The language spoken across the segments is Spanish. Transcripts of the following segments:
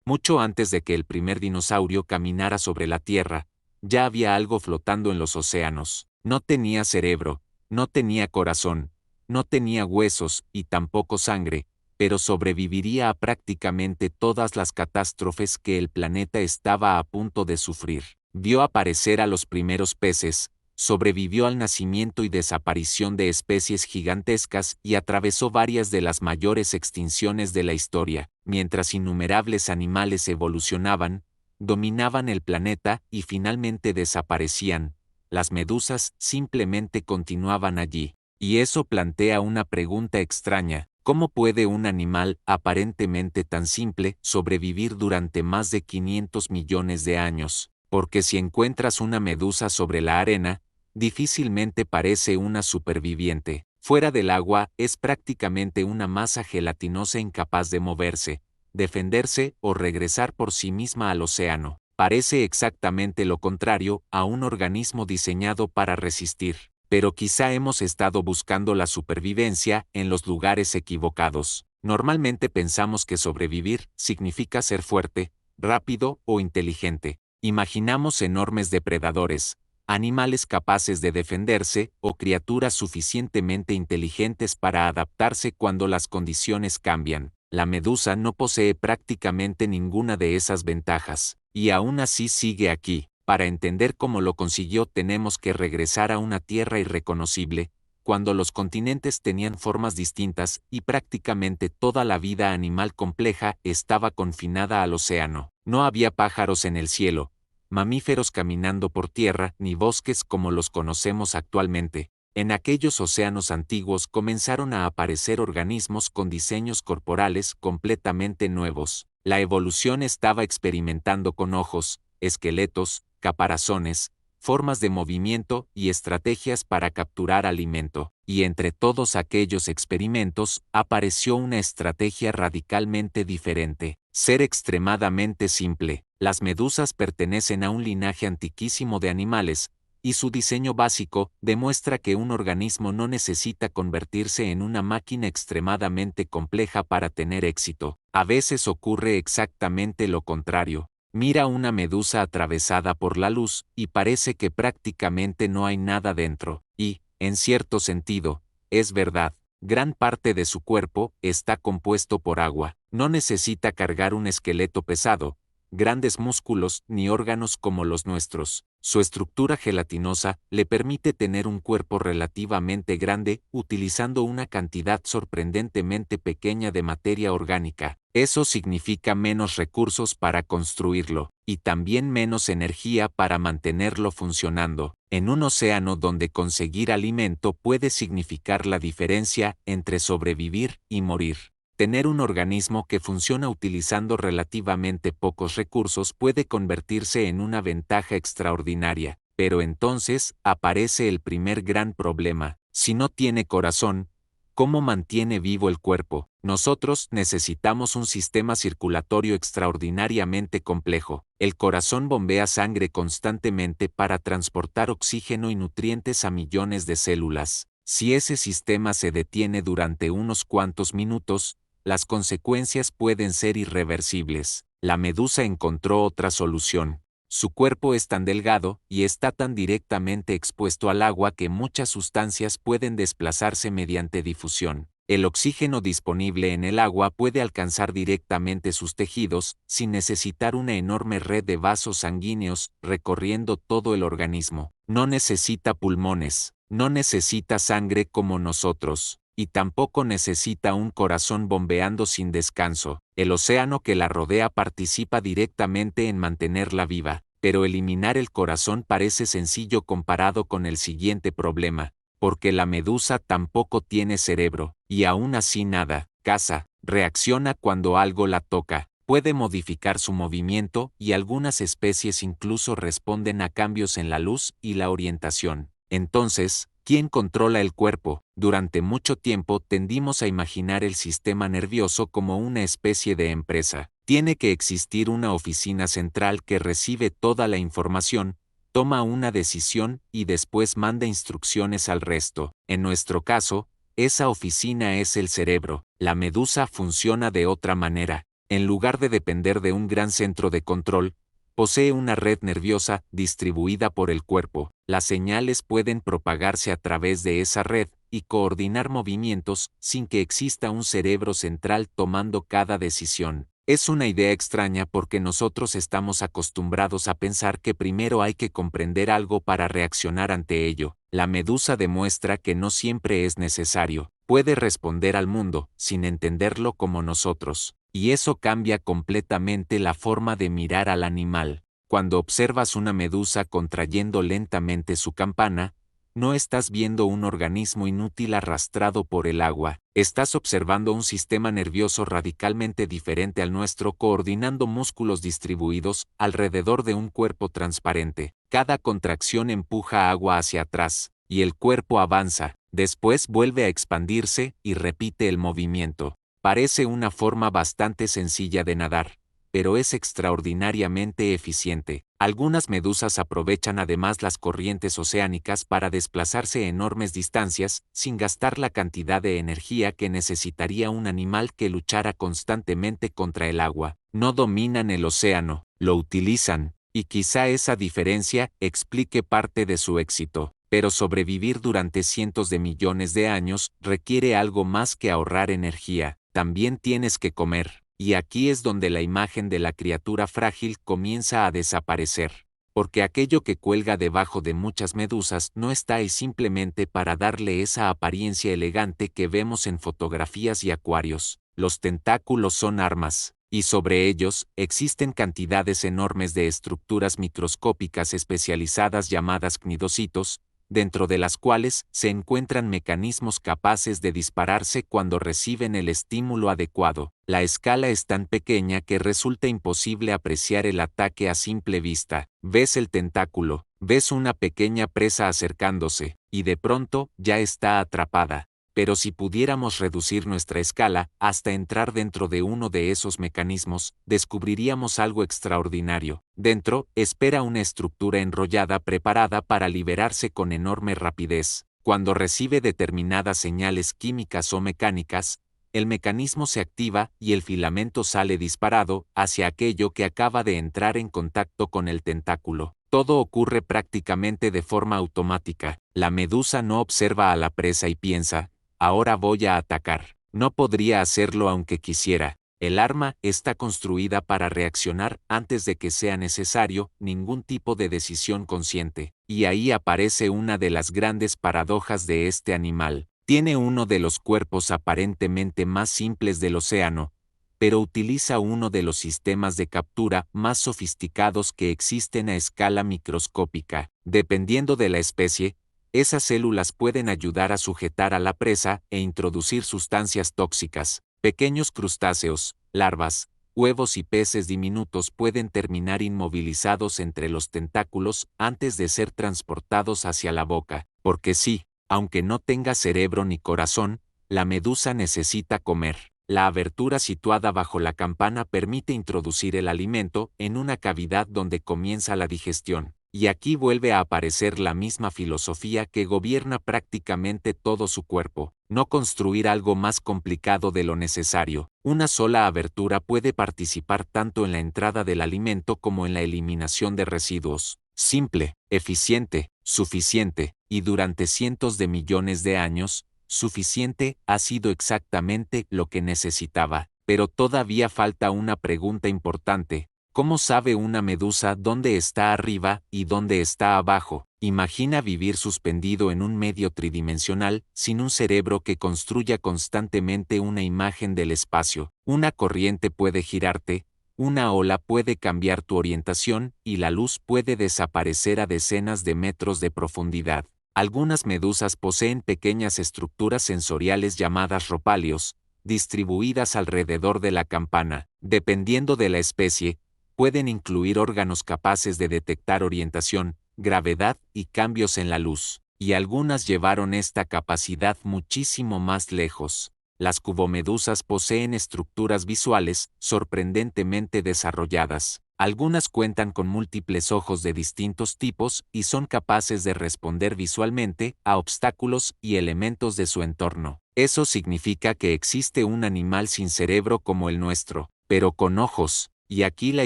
Mucho antes de que el primer dinosaurio caminara sobre la Tierra, ya había algo flotando en los océanos. No tenía cerebro, no tenía corazón, no tenía huesos y tampoco sangre, pero sobreviviría a prácticamente todas las catástrofes que el planeta estaba a punto de sufrir. Vio aparecer a los primeros peces, sobrevivió al nacimiento y desaparición de especies gigantescas y atravesó varias de las mayores extinciones de la historia, mientras innumerables animales evolucionaban, dominaban el planeta y finalmente desaparecían. Las medusas simplemente continuaban allí. Y eso plantea una pregunta extraña: ¿cómo puede un animal aparentemente tan simple sobrevivir durante más de 500 millones de años? Porque si encuentras una medusa sobre la arena, difícilmente parece una superviviente. Fuera del agua, es prácticamente una masa gelatinosa incapaz de moverse, defenderse o regresar por sí misma al océano. Parece exactamente lo contrario a un organismo diseñado para resistir. Pero quizá hemos estado buscando la supervivencia en los lugares equivocados. Normalmente pensamos que sobrevivir significa ser fuerte, rápido o inteligente. Imaginamos enormes depredadores, animales capaces de defenderse o criaturas suficientemente inteligentes para adaptarse cuando las condiciones cambian. La medusa no posee prácticamente ninguna de esas ventajas, y aún así sigue aquí. Para entender cómo lo consiguió tenemos que regresar a una tierra irreconocible, cuando los continentes tenían formas distintas y prácticamente toda la vida animal compleja estaba confinada al océano. No había pájaros en el cielo, mamíferos caminando por tierra, ni bosques como los conocemos actualmente. En aquellos océanos antiguos comenzaron a aparecer organismos con diseños corporales completamente nuevos. La evolución estaba experimentando con ojos, esqueletos, caparazones, formas de movimiento y estrategias para capturar alimento. Y entre todos aquellos experimentos apareció una estrategia radicalmente diferente: ser extremadamente simple. Las medusas pertenecen a un linaje antiquísimo de animales, y su diseño básico demuestra que un organismo no necesita convertirse en una máquina extremadamente compleja para tener éxito. A veces ocurre exactamente lo contrario. Mira una medusa atravesada por la luz y parece que prácticamente no hay nada dentro. Y, en cierto sentido, es verdad. Gran parte de su cuerpo está compuesto por agua. No necesita cargar un esqueleto pesado, grandes músculos ni órganos como los nuestros. Su estructura gelatinosa le permite tener un cuerpo relativamente grande, utilizando una cantidad sorprendentemente pequeña de materia orgánica. Eso significa menos recursos para construirlo, y también menos energía para mantenerlo funcionando. En un océano donde conseguir alimento puede significar la diferencia entre sobrevivir y morir. Tener un organismo que funciona utilizando relativamente pocos recursos puede convertirse en una ventaja extraordinaria, pero entonces aparece el primer gran problema: si no tiene corazón, ¿cómo mantiene vivo el cuerpo? Nosotros necesitamos un sistema circulatorio extraordinariamente complejo. El corazón bombea sangre constantemente para transportar oxígeno y nutrientes a millones de células. Si ese sistema se detiene durante unos cuantos minutos, las consecuencias pueden ser irreversibles. La medusa encontró otra solución. Su cuerpo es tan delgado y está tan directamente expuesto al agua que muchas sustancias pueden desplazarse mediante difusión. El oxígeno disponible en el agua puede alcanzar directamente sus tejidos, sin necesitar una enorme red de vasos sanguíneos recorriendo todo el organismo. No necesita pulmones, no necesita sangre como nosotros, y tampoco necesita un corazón bombeando sin descanso. El océano que la rodea participa directamente en mantenerla viva, pero eliminar el corazón parece sencillo comparado con el siguiente problema: porque la medusa tampoco tiene cerebro, y aún así nada, caza, reacciona cuando algo la toca, puede modificar su movimiento y algunas especies incluso responden a cambios en la luz y la orientación. Entonces, ¿quién controla el cuerpo? Durante mucho tiempo tendimos a imaginar el sistema nervioso como una especie de empresa. Tiene que existir una oficina central que recibe toda la información, toma una decisión y después manda instrucciones al resto. En nuestro caso, esa oficina es el cerebro. La medusa funciona de otra manera. En lugar de depender de un gran centro de control, posee una red nerviosa distribuida por el cuerpo. Las señales pueden propagarse a través de esa red y coordinar movimientos sin que exista un cerebro central tomando cada decisión. Es una idea extraña porque nosotros estamos acostumbrados a pensar que primero hay que comprender algo para reaccionar ante ello. La medusa demuestra que no siempre es necesario. Puede responder al mundo sin entenderlo como nosotros. Y eso cambia completamente la forma de mirar al animal. Cuando observas una medusa contrayendo lentamente su campana, no estás viendo un organismo inútil arrastrado por el agua, estás observando un sistema nervioso radicalmente diferente al nuestro coordinando músculos distribuidos alrededor de un cuerpo transparente. Cada contracción empuja agua hacia atrás, y el cuerpo avanza, después vuelve a expandirse y repite el movimiento. Parece una forma bastante sencilla de nadar, pero es extraordinariamente eficiente. Algunas medusas aprovechan además las corrientes oceánicas para desplazarse enormes distancias, sin gastar la cantidad de energía que necesitaría un animal que luchara constantemente contra el agua. No dominan el océano, lo utilizan, y quizá esa diferencia explique parte de su éxito. Pero sobrevivir durante cientos de millones de años requiere algo más que ahorrar energía. También tienes que comer. Y aquí es donde la imagen de la criatura frágil comienza a desaparecer. Porque aquello que cuelga debajo de muchas medusas no está ahí simplemente para darle esa apariencia elegante que vemos en fotografías y acuarios. Los tentáculos son armas, y sobre ellos existen cantidades enormes de estructuras microscópicas especializadas llamadas cnidocitos, dentro de las cuales se encuentran mecanismos capaces de dispararse cuando reciben el estímulo adecuado. La escala es tan pequeña que resulta imposible apreciar el ataque a simple vista. Ves el tentáculo, ves una pequeña presa acercándose, y de pronto ya está atrapada. Pero si pudiéramos reducir nuestra escala hasta entrar dentro de uno de esos mecanismos, descubriríamos algo extraordinario. Dentro, espera una estructura enrollada preparada para liberarse con enorme rapidez. Cuando recibe determinadas señales químicas o mecánicas, el mecanismo se activa y el filamento sale disparado hacia aquello que acaba de entrar en contacto con el tentáculo. Todo ocurre prácticamente de forma automática. La medusa no observa a la presa y piensa, ahora voy a atacar. No podría hacerlo aunque quisiera. El arma está construida para reaccionar antes de que sea necesario ningún tipo de decisión consciente. Y ahí aparece una de las grandes paradojas de este animal. Tiene uno de los cuerpos aparentemente más simples del océano, pero utiliza uno de los sistemas de captura más sofisticados que existen a escala microscópica. Dependiendo de la especie, esas células pueden ayudar a sujetar a la presa e introducir sustancias tóxicas. Pequeños crustáceos, larvas, huevos y peces diminutos pueden terminar inmovilizados entre los tentáculos antes de ser transportados hacia la boca. Porque sí, aunque no tenga cerebro ni corazón, la medusa necesita comer. La abertura situada bajo la campana permite introducir el alimento en una cavidad donde comienza la digestión. Y aquí vuelve a aparecer la misma filosofía que gobierna prácticamente todo su cuerpo. No construir algo más complicado de lo necesario. Una sola abertura puede participar tanto en la entrada del alimento como en la eliminación de residuos. Simple, eficiente, suficiente, y durante cientos de millones de años, suficiente ha sido exactamente lo que necesitaba. Pero todavía falta una pregunta importante. ¿Cómo sabe una medusa dónde está arriba y dónde está abajo? Imagina vivir suspendido en un medio tridimensional, sin un cerebro que construya constantemente una imagen del espacio. Una corriente puede girarte, una ola puede cambiar tu orientación y la luz puede desaparecer a decenas de metros de profundidad. Algunas medusas poseen pequeñas estructuras sensoriales llamadas ropalios, distribuidas alrededor de la campana. Dependiendo de la especie, pueden incluir órganos capaces de detectar orientación, gravedad y cambios en la luz, y algunas llevaron esta capacidad muchísimo más lejos. Las cubomedusas poseen estructuras visuales sorprendentemente desarrolladas. Algunas cuentan con múltiples ojos de distintos tipos y son capaces de responder visualmente a obstáculos y elementos de su entorno. Eso significa que existe un animal sin cerebro como el nuestro, pero con ojos, y aquí la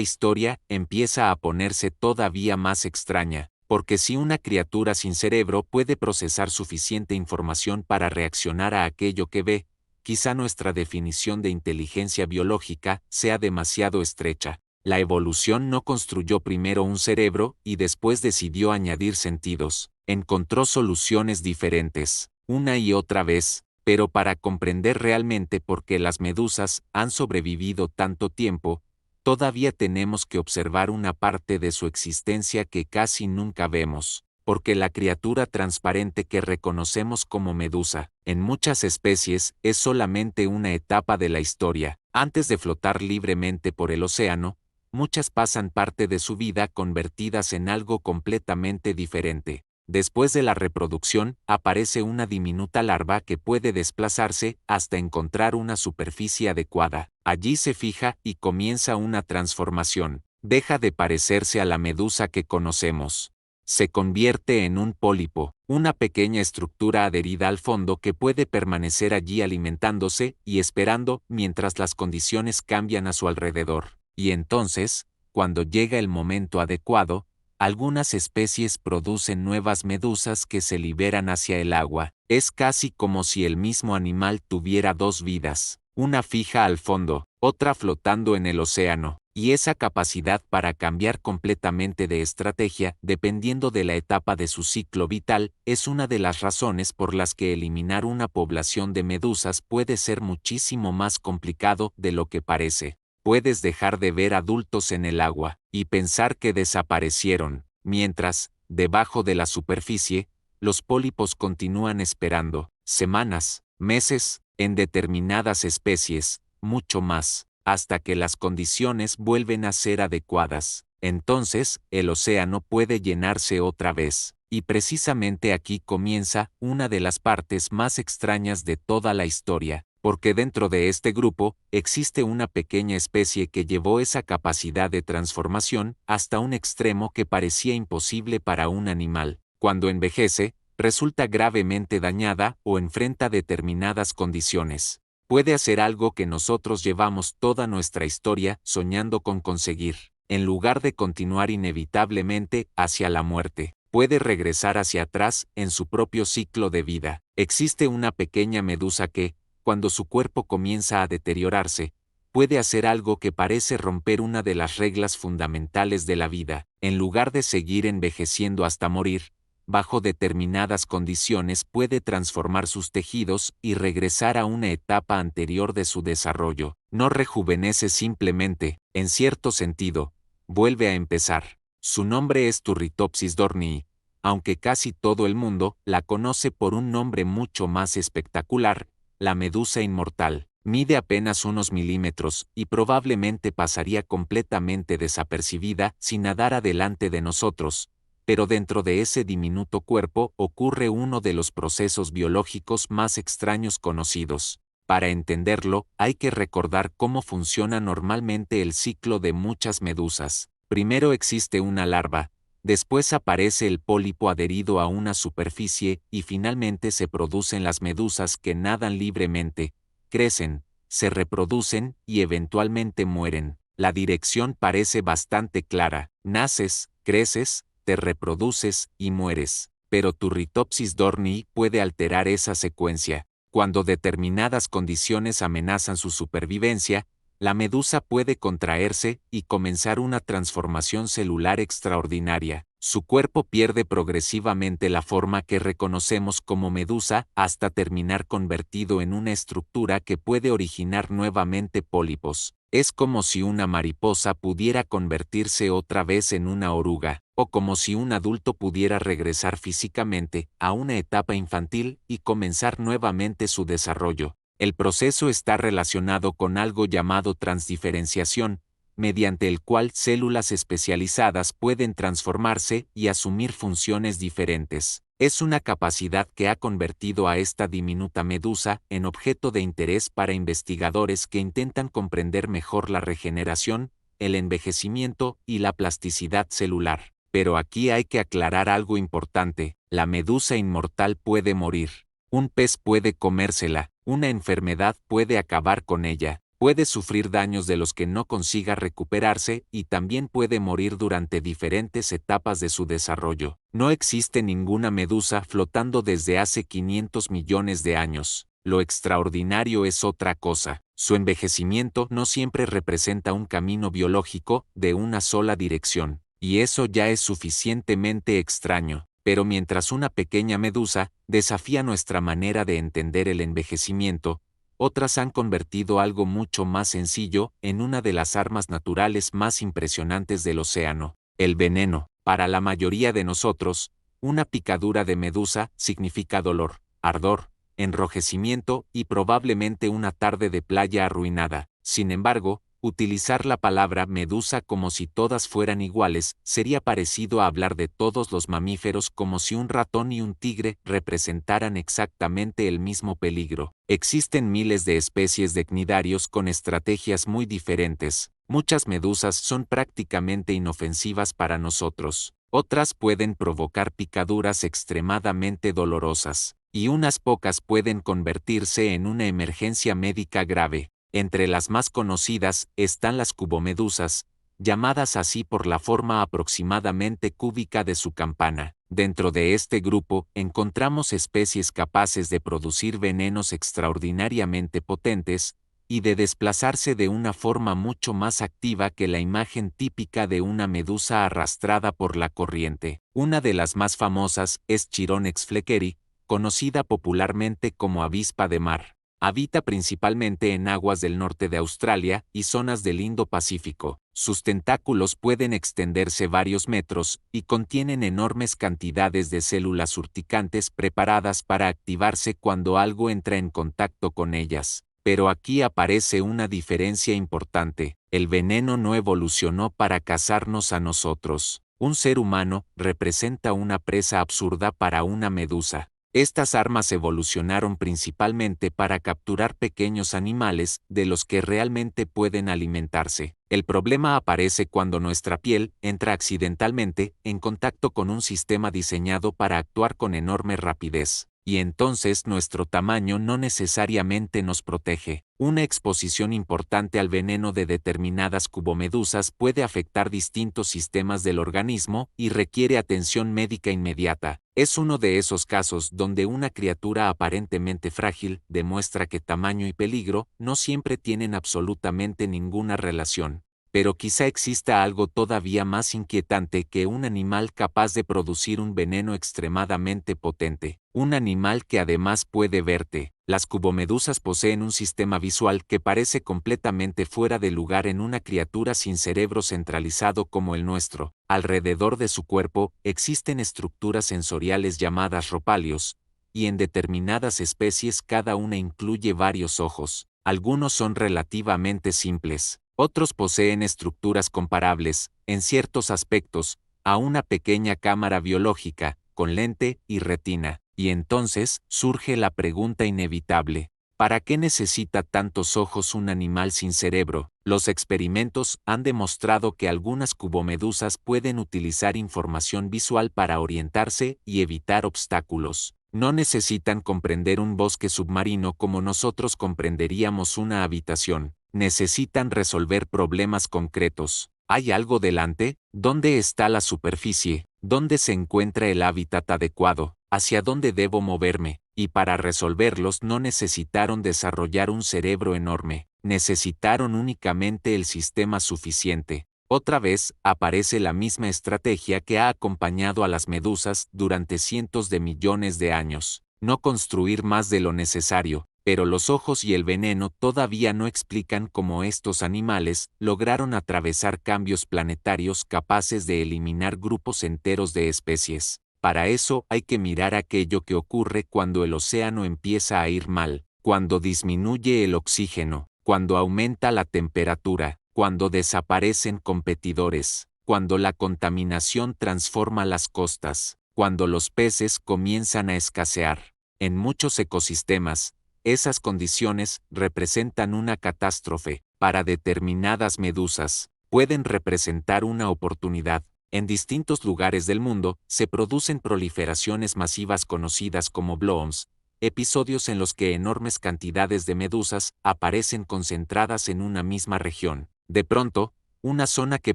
historia empieza a ponerse todavía más extraña, porque si una criatura sin cerebro puede procesar suficiente información para reaccionar a aquello que ve, quizá nuestra definición de inteligencia biológica sea demasiado estrecha. La evolución no construyó primero un cerebro y después decidió añadir sentidos. Encontró soluciones diferentes, una y otra vez, pero para comprender realmente por qué las medusas han sobrevivido tanto tiempo, todavía tenemos que observar una parte de su existencia que casi nunca vemos, porque la criatura transparente que reconocemos como medusa, en muchas especies, es solamente una etapa de la historia. Antes de flotar libremente por el océano, muchas pasan parte de su vida convertidas en algo completamente diferente. Después de la reproducción, aparece una diminuta larva que puede desplazarse hasta encontrar una superficie adecuada. Allí se fija y comienza una transformación. Deja de parecerse a la medusa que conocemos. Se convierte en un pólipo, una pequeña estructura adherida al fondo que puede permanecer allí alimentándose y esperando mientras las condiciones cambian a su alrededor. Y entonces, cuando llega el momento adecuado, algunas especies producen nuevas medusas que se liberan hacia el agua. Es casi como si el mismo animal tuviera dos vidas, una fija al fondo, otra flotando en el océano, y esa capacidad para cambiar completamente de estrategia dependiendo de la etapa de su ciclo vital es una de las razones por las que eliminar una población de medusas puede ser muchísimo más complicado de lo que parece. Puedes dejar de ver adultos en el agua y pensar que desaparecieron, mientras, debajo de la superficie, los pólipos continúan esperando, semanas, meses, en determinadas especies, mucho más, hasta que las condiciones vuelven a ser adecuadas. Entonces, el océano puede llenarse otra vez, y precisamente aquí comienza una de las partes más extrañas de toda la historia, porque dentro de este grupo existe una pequeña especie que llevó esa capacidad de transformación hasta un extremo que parecía imposible para un animal. Cuando envejece, resulta gravemente dañada o enfrenta determinadas condiciones. Puede hacer algo que nosotros llevamos toda nuestra historia soñando con conseguir. En lugar de continuar inevitablemente hacia la muerte, puede regresar hacia atrás en su propio ciclo de vida. Existe una pequeña medusa que, cuando su cuerpo comienza a deteriorarse, puede hacer algo que parece romper una de las reglas fundamentales de la vida. En lugar de seguir envejeciendo hasta morir, bajo determinadas condiciones puede transformar sus tejidos y regresar a una etapa anterior de su desarrollo. No rejuvenece simplemente, en cierto sentido, vuelve a empezar. Su nombre es Turritopsis dornii, aunque casi todo el mundo la conoce por un nombre mucho más espectacular, la medusa inmortal. Mide apenas unos milímetros y probablemente pasaría completamente desapercibida si nadara delante de nosotros, pero dentro de ese diminuto cuerpo ocurre uno de los procesos biológicos más extraños conocidos. Para entenderlo, hay que recordar cómo funciona normalmente el ciclo de muchas medusas. Primero existe una larva, después aparece el pólipo adherido a una superficie y finalmente se producen las medusas que nadan libremente, crecen, se reproducen y eventualmente mueren. La dirección parece bastante clara. Naces, creces, te reproduces y mueres. Pero Turritopsis dornii puede alterar esa secuencia. Cuando determinadas condiciones amenazan su supervivencia, la medusa puede contraerse y comenzar una transformación celular extraordinaria. Su cuerpo pierde progresivamente la forma que reconocemos como medusa hasta terminar convertido en una estructura que puede originar nuevamente pólipos. Es como si una mariposa pudiera convertirse otra vez en una oruga, o como si un adulto pudiera regresar físicamente a una etapa infantil y comenzar nuevamente su desarrollo. El proceso está relacionado con algo llamado transdiferenciación, mediante el cual células especializadas pueden transformarse y asumir funciones diferentes. Es una capacidad que ha convertido a esta diminuta medusa en objeto de interés para investigadores que intentan comprender mejor la regeneración, el envejecimiento y la plasticidad celular. Pero aquí hay que aclarar algo importante: la medusa inmortal puede morir. Un pez puede comérsela, una enfermedad puede acabar con ella, Puede sufrir daños de los que no consiga recuperarse y también puede morir durante diferentes etapas de su desarrollo. No existe ninguna medusa flotando desde hace 500 millones de años. Lo extraordinario es otra cosa. Su envejecimiento no siempre representa un camino biológico de una sola dirección, y eso ya es suficientemente extraño. Pero mientras una pequeña medusa desafía nuestra manera de entender el envejecimiento, otras han convertido algo mucho más sencillo en una de las armas naturales más impresionantes del océano, el veneno. Para la mayoría de nosotros, una picadura de medusa significa dolor, ardor, enrojecimiento y probablemente una tarde de playa arruinada. Sin embargo, utilizar la palabra medusa como si todas fueran iguales sería parecido a hablar de todos los mamíferos como si un ratón y un tigre representaran exactamente el mismo peligro. Existen miles de especies de cnidarios con estrategias muy diferentes. Muchas medusas son prácticamente inofensivas para nosotros. Otras pueden provocar picaduras extremadamente dolorosas, y unas pocas pueden convertirse en una emergencia médica grave. Entre las más conocidas están las cubomedusas, llamadas así por la forma aproximadamente cúbica de su campana. Dentro de este grupo encontramos especies capaces de producir venenos extraordinariamente potentes y de desplazarse de una forma mucho más activa que la imagen típica de una medusa arrastrada por la corriente. Una de las más famosas es Chironex fleckeri, conocida popularmente como avispa de mar. Habita principalmente en aguas del norte de Australia y zonas del Indo-Pacífico. Sus tentáculos pueden extenderse varios metros y contienen enormes cantidades de células urticantes preparadas para activarse cuando algo entra en contacto con ellas. Pero aquí aparece una diferencia importante. El veneno no evolucionó para cazarnos a nosotros. Un ser humano representa una presa absurda para una medusa. Estas armas evolucionaron principalmente para capturar pequeños animales de los que realmente pueden alimentarse. El problema aparece cuando nuestra piel entra accidentalmente en contacto con un sistema diseñado para actuar con enorme rapidez, y entonces nuestro tamaño no necesariamente nos protege. Una exposición importante al veneno de determinadas cubomedusas puede afectar distintos sistemas del organismo y requiere atención médica inmediata. Es uno de esos casos donde una criatura aparentemente frágil demuestra que tamaño y peligro no siempre tienen absolutamente ninguna relación. Pero quizá exista algo todavía más inquietante que un animal capaz de producir un veneno extremadamente potente. Un animal que además puede verte. Las cubomedusas poseen un sistema visual que parece completamente fuera de lugar en una criatura sin cerebro centralizado como el nuestro. Alrededor de su cuerpo existen estructuras sensoriales llamadas ropalios, y en determinadas especies cada una incluye varios ojos. Algunos son relativamente simples. Otros poseen estructuras comparables, en ciertos aspectos, a una pequeña cámara biológica, con lente y retina. Y entonces surge la pregunta inevitable: ¿para qué necesita tantos ojos un animal sin cerebro? Los experimentos han demostrado que algunas cubomedusas pueden utilizar información visual para orientarse y evitar obstáculos. No necesitan comprender un bosque submarino como nosotros comprenderíamos una habitación. Necesitan resolver problemas concretos. ¿Hay algo delante? ¿Dónde está la superficie? ¿Dónde se encuentra el hábitat adecuado? ¿Hacia dónde debo moverme? Y para resolverlos no necesitaron desarrollar un cerebro enorme, necesitaron únicamente el sistema suficiente. Otra vez, aparece la misma estrategia que ha acompañado a las medusas durante cientos de millones de años. No construir más de lo necesario, pero los ojos y el veneno todavía no explican cómo estos animales lograron atravesar cambios planetarios capaces de eliminar grupos enteros de especies. Para eso hay que mirar aquello que ocurre cuando el océano empieza a ir mal, cuando disminuye el oxígeno, cuando aumenta la temperatura, cuando desaparecen competidores, cuando la contaminación transforma las costas, cuando los peces comienzan a escasear. En muchos ecosistemas, esas condiciones representan una catástrofe. Para determinadas medusas, pueden representar una oportunidad. En distintos lugares del mundo se producen proliferaciones masivas conocidas como blooms, episodios en los que enormes cantidades de medusas aparecen concentradas en una misma región. De pronto, una zona que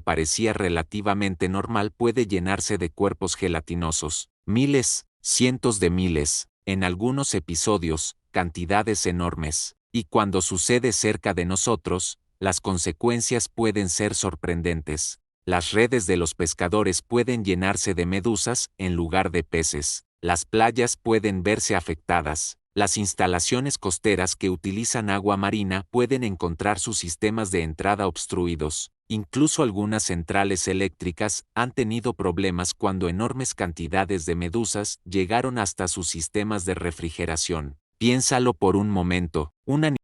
parecía relativamente normal puede llenarse de cuerpos gelatinosos. Miles, cientos de miles, en algunos episodios, cantidades enormes. Y cuando sucede cerca de nosotros, las consecuencias pueden ser sorprendentes. Las redes de los pescadores pueden llenarse de medusas en lugar de peces. Las playas pueden verse afectadas. Las instalaciones costeras que utilizan agua marina pueden encontrar sus sistemas de entrada obstruidos. Incluso algunas centrales eléctricas han tenido problemas cuando enormes cantidades de medusas llegaron hasta sus sistemas de refrigeración. Piénsalo por un momento, un animal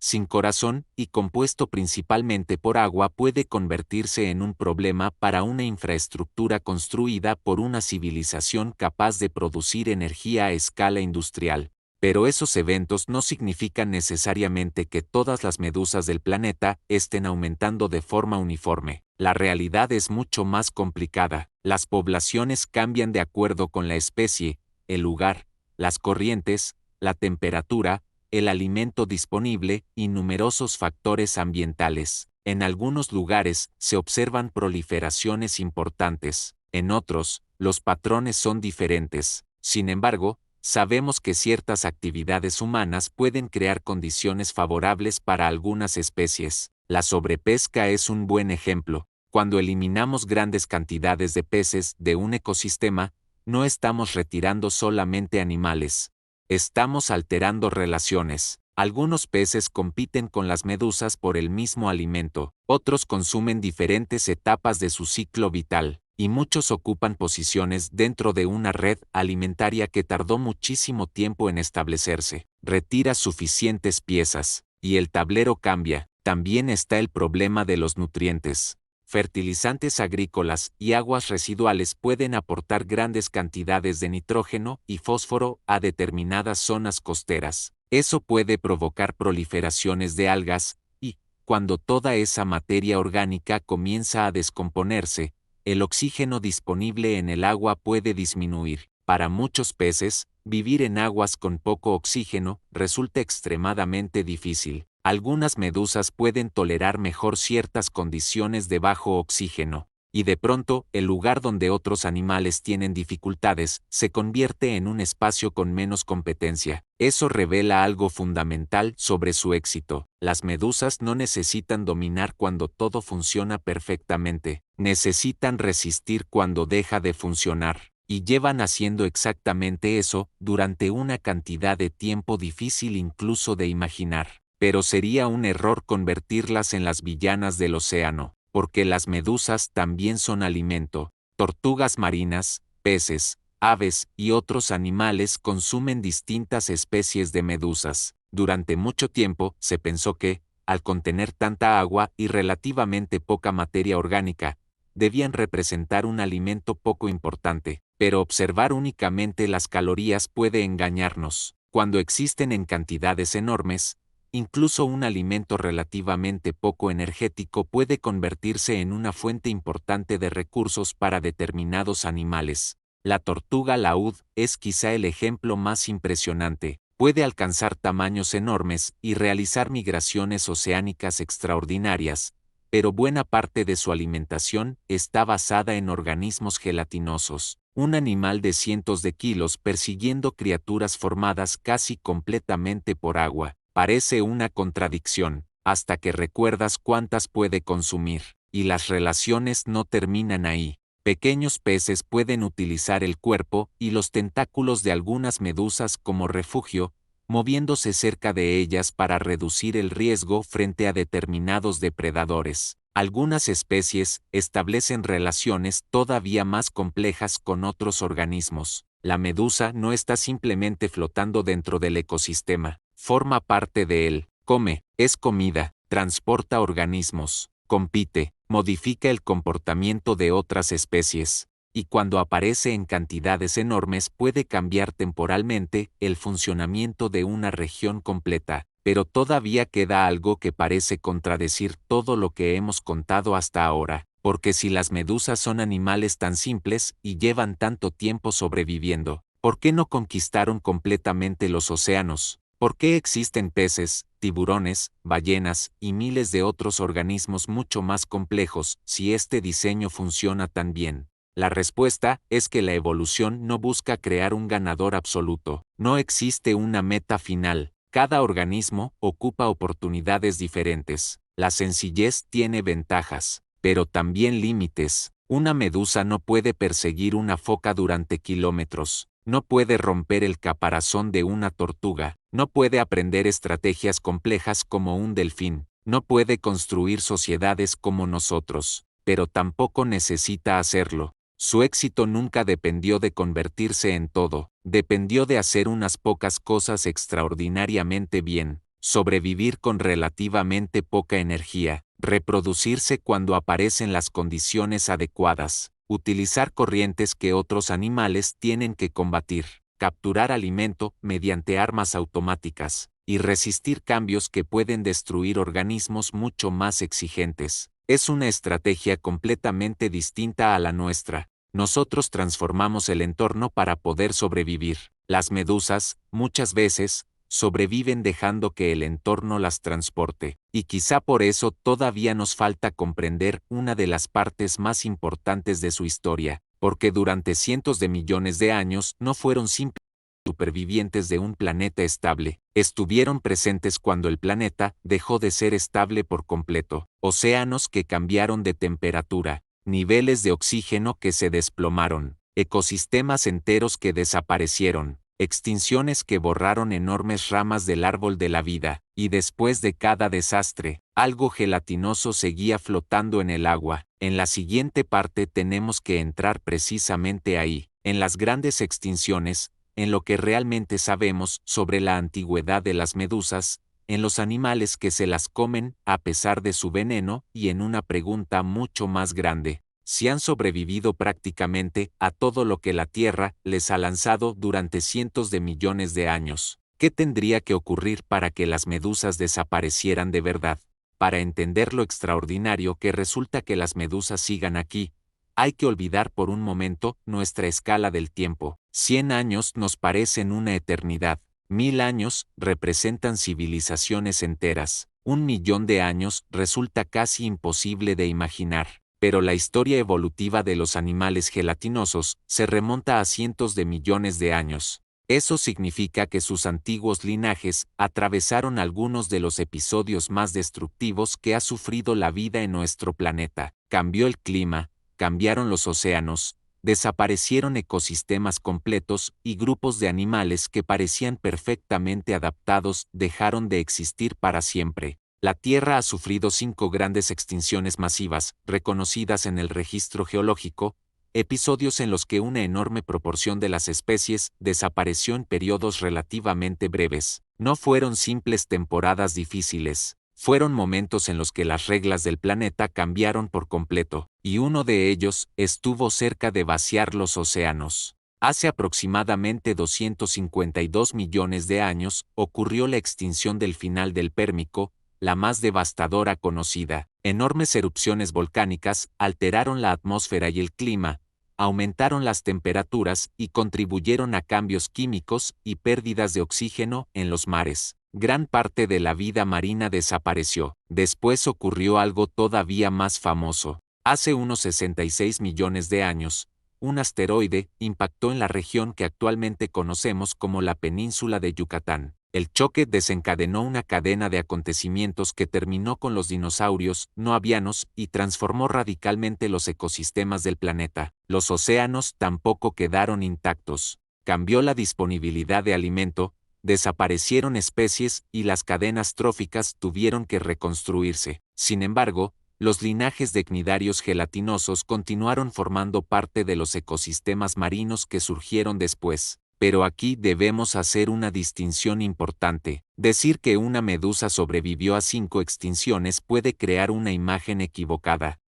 sin corazón y compuesto principalmente por agua puede convertirse en un problema para una infraestructura construida por una civilización capaz de producir energía a escala industrial. Pero esos eventos no significan necesariamente que todas las medusas del planeta estén aumentando de forma uniforme. La realidad es mucho más complicada. Las poblaciones cambian de acuerdo con la especie, el lugar, las corrientes, la temperatura, el alimento disponible y numerosos factores ambientales. En algunos lugares se observan proliferaciones importantes, en otros, los patrones son diferentes. Sin embargo, sabemos que ciertas actividades humanas pueden crear condiciones favorables para algunas especies. La sobrepesca es un buen ejemplo. Cuando eliminamos grandes cantidades de peces de un ecosistema, no estamos retirando solamente animales. Estamos alterando relaciones. Algunos peces compiten con las medusas por el mismo alimento, otros consumen diferentes etapas de su ciclo vital, y muchos ocupan posiciones dentro de una red alimentaria que tardó muchísimo tiempo en establecerse. Retira suficientes piezas, y el tablero cambia. También está el problema de los nutrientes. Fertilizantes agrícolas y aguas residuales pueden aportar grandes cantidades de nitrógeno y fósforo a determinadas zonas costeras. Eso puede provocar proliferaciones de algas, y, cuando toda esa materia orgánica comienza a descomponerse, el oxígeno disponible en el agua puede disminuir. Para muchos peces, vivir en aguas con poco oxígeno resulta extremadamente difícil. Algunas medusas pueden tolerar mejor ciertas condiciones de bajo oxígeno, y de pronto, el lugar donde otros animales tienen dificultades se convierte en un espacio con menos competencia. Eso revela algo fundamental sobre su éxito. Las medusas no necesitan dominar cuando todo funciona perfectamente, necesitan resistir cuando deja de funcionar. Y llevan haciendo exactamente eso durante una cantidad de tiempo difícil incluso de imaginar. Pero sería un error convertirlas en las villanas del océano, porque las medusas también son alimento. Tortugas marinas, peces, aves y otros animales consumen distintas especies de medusas. Durante mucho tiempo se pensó que, al contener tanta agua y relativamente poca materia orgánica, debían representar un alimento poco importante, pero observar únicamente las calorías puede engañarnos. Cuando existen en cantidades enormes, incluso un alimento relativamente poco energético puede convertirse en una fuente importante de recursos para determinados animales. La tortuga laúd es quizá el ejemplo más impresionante. Puede alcanzar tamaños enormes y realizar migraciones oceánicas extraordinarias, pero buena parte de su alimentación está basada en organismos gelatinosos. Un animal de cientos de kilos persiguiendo criaturas formadas casi completamente por agua. Parece una contradicción, hasta que recuerdas cuántas puede consumir, y las relaciones no terminan ahí. Pequeños peces pueden utilizar el cuerpo y los tentáculos de algunas medusas como refugio, moviéndose cerca de ellas para reducir el riesgo frente a determinados depredadores. Algunas especies establecen relaciones todavía más complejas con otros organismos. La medusa no está simplemente flotando dentro del ecosistema, forma parte de él, come, es comida, transporta organismos, compite, modifica el comportamiento de otras especies, y cuando aparece en cantidades enormes puede cambiar temporalmente el funcionamiento de una región completa. Pero todavía queda algo que parece contradecir todo lo que hemos contado hasta ahora, porque si las medusas son animales tan simples y llevan tanto tiempo sobreviviendo, ¿Por qué no conquistaron completamente los océanos? ¿Por qué existen peces, tiburones, ballenas y miles de otros organismos mucho más complejos si este diseño funciona tan bien? La respuesta es que la evolución no busca crear un ganador absoluto. No existe una meta final. Cada organismo ocupa oportunidades diferentes. La sencillez tiene ventajas, pero también límites. Una medusa no puede perseguir una foca durante kilómetros. No puede romper el caparazón de una tortuga, no puede aprender estrategias complejas como un delfín, no puede construir sociedades como nosotros, pero tampoco necesita hacerlo. Su éxito nunca dependió de convertirse en todo, dependió de hacer unas pocas cosas extraordinariamente bien, sobrevivir con relativamente poca energía, reproducirse cuando aparecen las condiciones adecuadas, utilizar corrientes que otros animales tienen que combatir, capturar alimento mediante armas automáticas, y resistir cambios que pueden destruir organismos mucho más exigentes. Es una estrategia completamente distinta a la nuestra. Nosotros transformamos el entorno para poder sobrevivir. Las medusas, muchas veces, sobreviven dejando que el entorno las transporte, y quizá por eso todavía nos falta comprender una de las partes más importantes de su historia, porque durante cientos de millones de años no fueron simples supervivientes de un planeta estable, estuvieron presentes cuando el planeta dejó de ser estable por completo, océanos que cambiaron de temperatura, niveles de oxígeno que se desplomaron, ecosistemas enteros que desaparecieron, extinciones que borraron enormes ramas del árbol de la vida, y después de cada desastre, algo gelatinoso seguía flotando en el agua. En la siguiente parte tenemos que entrar precisamente ahí, en las grandes extinciones, en lo que realmente sabemos sobre la antigüedad de las medusas, en los animales que se las comen a pesar de su veneno y en una pregunta mucho más grande. Si han sobrevivido prácticamente a todo lo que la Tierra les ha lanzado durante cientos de millones de años, ¿qué tendría que ocurrir para que las medusas desaparecieran de verdad? Para entender lo extraordinario que resulta que las medusas sigan aquí, hay que olvidar por un momento nuestra escala del tiempo. 100 años nos parecen una eternidad, 1000 años representan civilizaciones enteras, 1 millón de años resulta casi imposible de imaginar. Pero la historia evolutiva de los animales gelatinosos se remonta a cientos de millones de años. Eso significa que sus antiguos linajes atravesaron algunos de los episodios más destructivos que ha sufrido la vida en nuestro planeta. Cambió el clima, cambiaron los océanos, desaparecieron ecosistemas completos y grupos de animales que parecían perfectamente adaptados dejaron de existir para siempre. La Tierra ha sufrido 5 grandes extinciones masivas, reconocidas en el registro geológico, episodios en los que una enorme proporción de las especies desapareció en periodos relativamente breves. No fueron simples temporadas difíciles, fueron momentos en los que las reglas del planeta cambiaron por completo, y uno de ellos estuvo cerca de vaciar los océanos. Hace aproximadamente 252 millones de años ocurrió la extinción del final del Pérmico, la más devastadora conocida. Enormes erupciones volcánicas alteraron la atmósfera y el clima, aumentaron las temperaturas y contribuyeron a cambios químicos y pérdidas de oxígeno en los mares. Gran parte de la vida marina desapareció. Después ocurrió algo todavía más famoso. Hace unos 66 millones de años, un asteroide impactó en la región que actualmente conocemos como la península de Yucatán. El choque desencadenó una cadena de acontecimientos que terminó con los dinosaurios no avianos y transformó radicalmente los ecosistemas del planeta. Los océanos tampoco quedaron intactos. Cambió la disponibilidad de alimento, desaparecieron especies y las cadenas tróficas tuvieron que reconstruirse. Sin embargo, los linajes de cnidarios gelatinosos continuaron formando parte de los ecosistemas marinos que surgieron después. Pero aquí debemos hacer una distinción importante. Decir que una medusa sobrevivió a 5 extinciones puede crear una imagen equivocada.